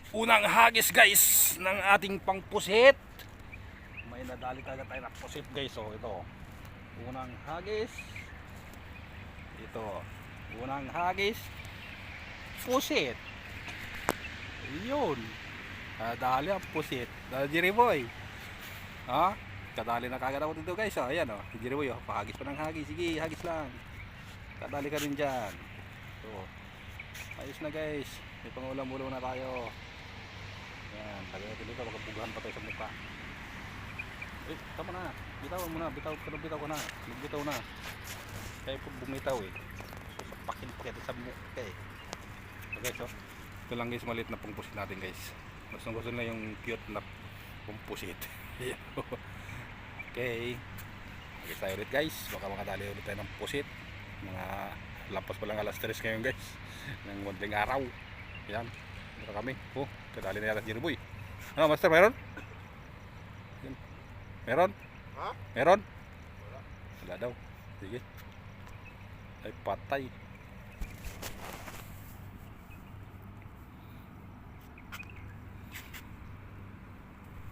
Unang hagis guys ng ating pangpusit. May nadali talaga tayo ng pusit guys. So ito, unang hagis. Ito, unang hagis, pusit. Yun, nadali ang pusit. Jerry boy, ha? Kadali na kagad ako dito guys. Ayan o, Jerry boy, pahagis pa ng hagis. Sige, hagis lang. Kadali ka rin dyan. So, ayos na guys, may pangulam-ulam na tayo. Yan, lagay natin dito, magkabugahan pa tayo sa mukha. Tama na, bitaw mo na, bitaw ka na, nagbitaw na. Kaya po bumitaw sapakin pa kita sa mukha Okay, so ito lang guys, maliit na pangpusit natin guys. Gusto na yung cute na pangpusit. Okay, magkita tayo ulit guys, baka makadali ulit tayo ng pusit. Mga lampas pa lang alas 3 ngayon guys, ng madaling araw. Yan, dito kami. Kadali na yata Jerry boy. Ano master, meron? Meron? Ha? Meron? Wala daw. Sige. Ay patay.